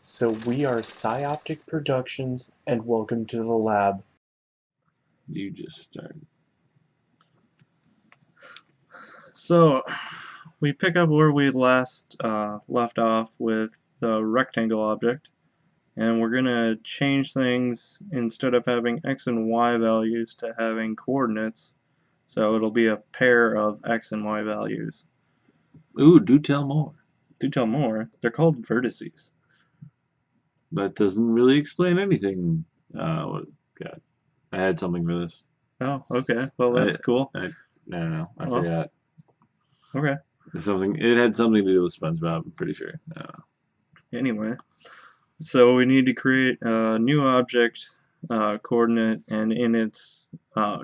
So we are SciOpticProductions, and welcome to the lab. You just started. So, we pick up where we last left off with the rectangle object, and we're going to change things instead of having x and y values to having coordinates. So it'll be a pair of x and y values. Ooh, do tell more. To tell more, they're called vertices. That doesn't really explain anything. God, I had something for this. Oh, okay. Well, that's cool. No, I Well, forgot. Okay. It had something to do with SpongeBob, I'm pretty sure. Anyway, so we need to create a new object coordinate, and in its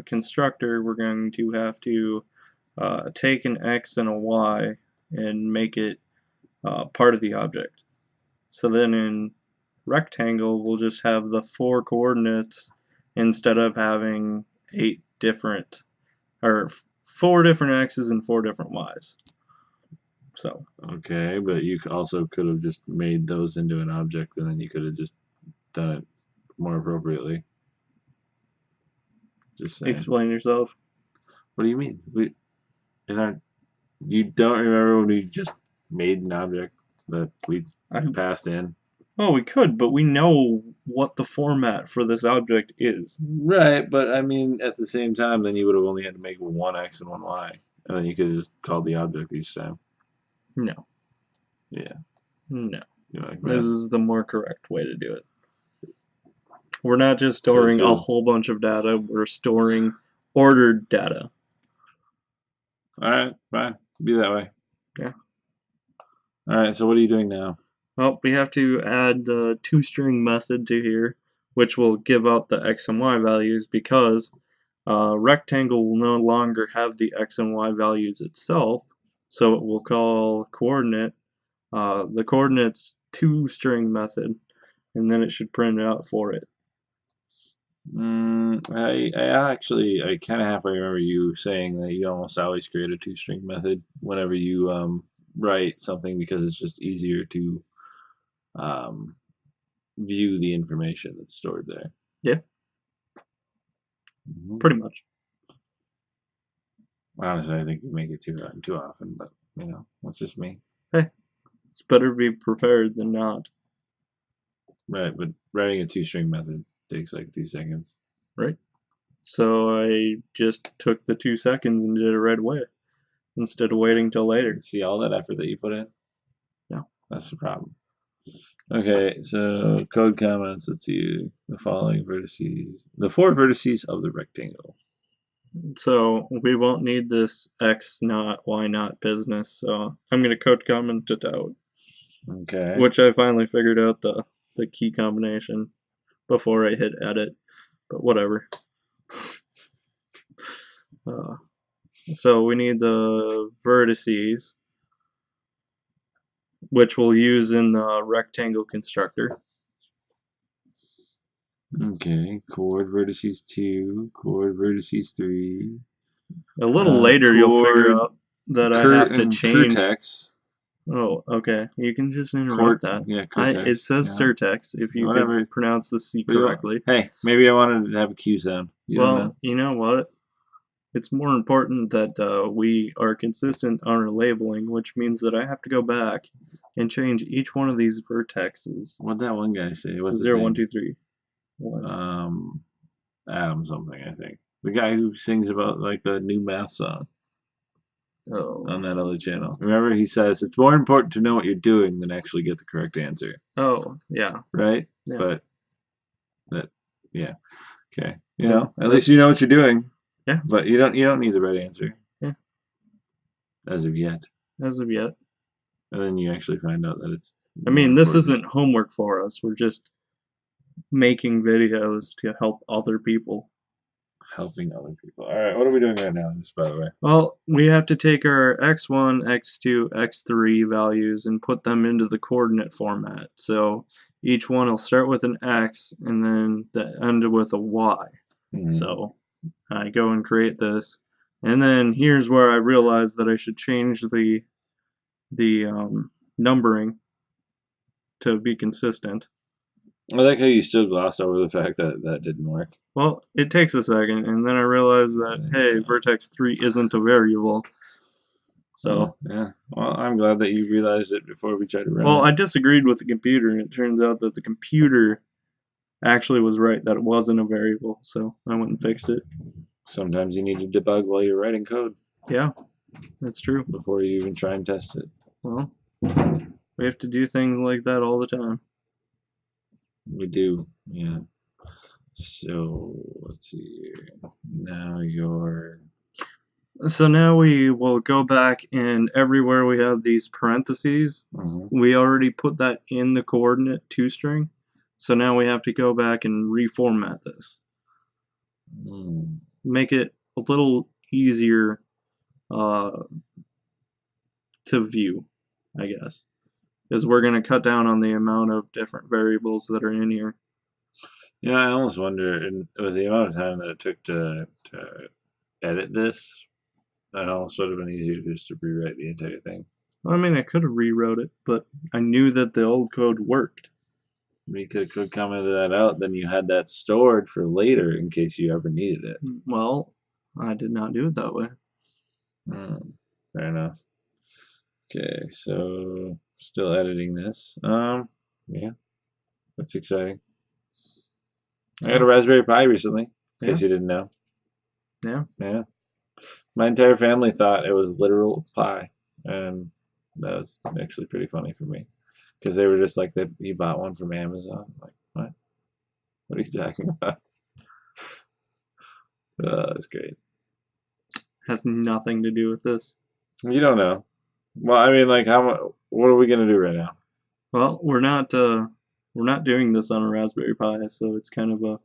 constructor we're going to have to take an x and a y and make it part of the object. So then in rectangle we'll just have the 4 coordinates instead of having 8 different, or 4 different x's and 4 different y's. So Okay, but you also could have just made those into an object, and then you could have just done it more appropriately. Just saying. explain yourself. What do you mean? You don't remember when we just made an object that we passed in? Oh, we could, but we know what the format for this object is. Right, but I mean, at the same time, then you would have only had to make one x and one y, and then you could have just called the object each time. No. Yeah. No. You like This that? is the more correct way to do it. We're not just storing a whole bunch of data, we're storing ordered data. Alright, fine. Be that way. Yeah. Alright, so what are you doing now? Well, we have to add the toString method to here, which will give out the x and y values, because rectangle will no longer have the x and y values itself, so it will call coordinate the coordinates toString method, and then it should print it out for it. I kind of halfway remember you saying that you almost always create a toString method whenever you write something, because it's just easier to view the information that's stored there. Yeah. Mm-hmm. Pretty much. Honestly, I think you make it too often, but you know, that's just me. Hey, it's better to be prepared than not. Right, but writing a toString method takes like 2 seconds. Right. So I just took the 2 seconds and did it right away, instead of waiting till later. See all that effort that you put in? No. That's the problem. Okay, so code comments, let's see, the following vertices, the 4 vertices of the rectangle. So we won't need this x naught, y naught business, so I'm going to code comment it out. Okay. Which I finally figured out the key combination before I hit edit, but whatever. So we need the vertices, which we'll use in the rectangle constructor. Okay, chord vertices 2, chord vertices 3. A little later you'll figure out that I have to change. Curtex. Oh, okay. You can just interrupt that. Yeah, curtex. It says certex, if you could pronounce the C correctly. Hey, maybe I wanted to have a Q sound. Well, you know what? It's more important that we are consistent on our labeling, which means that I have to go back and change each one of these vertexes. What'd that one guy say? What's 0, 1, 2, 3. Adam something, I think. The guy who sings about like the new math song. Oh. On that other channel. Remember, he says it's more important to know what you're doing than actually get the correct answer. Oh, yeah. Right? Yeah. Yeah. Okay. You know, at least you know what you're doing. Yeah. But you don't need the right answer. Yeah. As of yet. As of yet. And then you actually find out that it's. I mean, this isn't homework for us. We're just making videos to help other people. Helping other people. Alright, what are we doing right now, just by the way? Well, we have to take our x1, x2, x3 values and put them into the coordinate format. So each one will start with an x and then end with a y. Mm-hmm. So I go and create this, and then here's where I realized that I should change the numbering. to be consistent. I like how you still glossed over the fact that that didn't work. Well, it takes a second, and then I realized that, hey, vertex 3 isn't a variable. So, yeah. Well, I'm glad that you realized it before we tried to run well, it. I disagreed with the computer, and it turns out that the computer actually was right, that it wasn't a variable, so I went and fixed it. Sometimes you need to debug while you're writing code Yeah, that's true. before you even try and test it. Well, we have to do things like that all the time. We do, yeah. So, let's see here. Now you're... So now we will go back, and everywhere we have these parentheses, we already put that in the coordinate toString. So now we have to go back and reformat this. Make it a little easier to view, I guess. Because we're going to cut down on the amount of different variables that are in here. Yeah, I almost wonder, with the amount of time that it took to edit this, that almost would have been easier just to rewrite the entire thing. I mean, I could have rewrote it, but I knew that the old code worked. You could have commented that out, then you had that stored for later in case you ever needed it. Well, I did not do it that way. Fair enough. Okay, so still editing this. Yeah, that's exciting. I got a Raspberry Pi recently, in case you didn't know. Yeah. Yeah. My entire family thought it was literal pie, and that was actually pretty funny for me, because they were just like, "You bought one from Amazon." I'm like, what? What are you talking about? That's great. Has nothing to do with this. You don't know. Well, I mean, like, what are we gonna do right now? Well, we're not doing this on a Raspberry Pi, so it's kind of a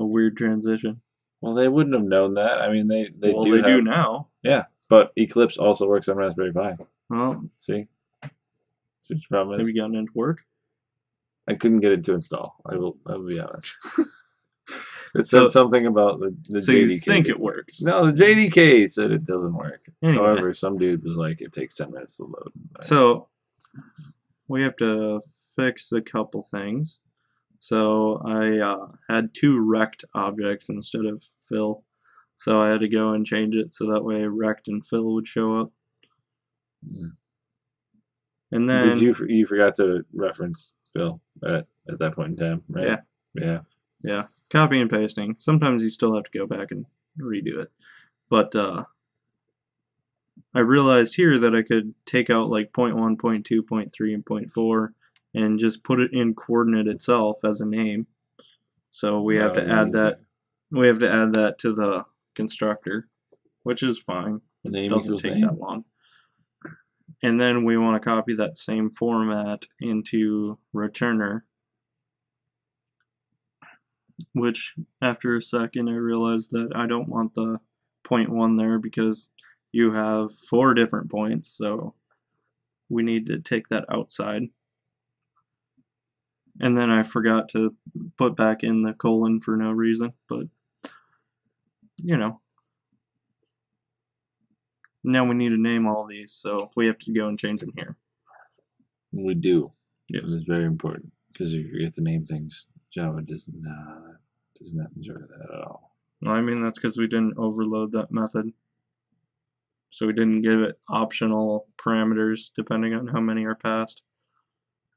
weird transition. Well, they wouldn't have known that. I mean, they do now. Yeah, but Eclipse also works on Raspberry Pi. Well, see what your problem is? Have you gotten it to work? I couldn't get it to install. I will be honest. It said something about the so JDK. You think it works? No, the JDK said it doesn't work. Anyway. However, some dude was like, it takes 10 minutes to load. So we have to fix a couple things. So I had 2 rect objects instead of fill. So I had to go and change it so that way rect and fill would show up. And then you forgot to reference fill at that point in time, right? Yeah. Copy and pasting. Sometimes you still have to go back and redo it. But I realized here that I could take out like 0.1, 0.2, 0.3, and 0.4 and just put it in coordinate itself as a name. So we have to add that. We have to add that to the constructor, which is fine. It doesn't take that long. And then we want to copy that same format into returner, which after a second I realized that I don't want the 0.1 there because you have 4 different points, so we need to take that outside. And then I forgot to put back in the colon for no reason, but you know. Now we need to name all these, so we have to go and change them here. We do. Yes. This is very important, because if you forget to name things, Java does not enjoy that at all. I mean, that's because we didn't overload that method. So we didn't give it optional parameters depending on how many are passed.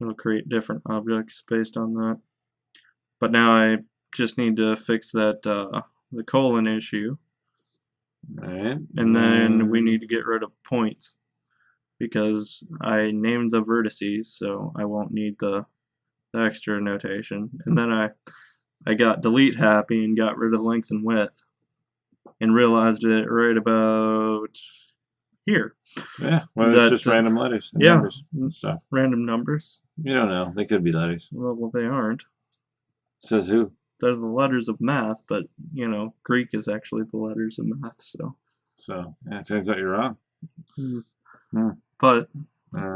It'll create different objects based on that. But now I just need to fix that the colon issue. Alright. And then we need to get rid of points because I named the vertices, so I won't need the extra notation. And then I got delete happy and got rid of length and width and realized it right about here. Yeah, well, it's just random letters and numbers and stuff. Random numbers. You don't know. They could be letters. Well, they aren't. Says who? They're the letters of math, but, you know, Greek is actually the letters of math, so. So, yeah, it turns out you're wrong. But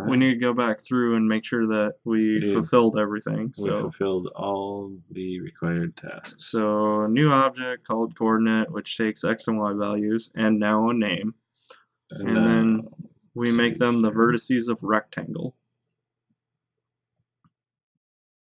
we need to go back through and make sure that we fulfilled everything. We fulfilled all the required tasks. So, a new object called coordinate, which takes x and y values, and now a name. And then we make them the vertices of rectangle.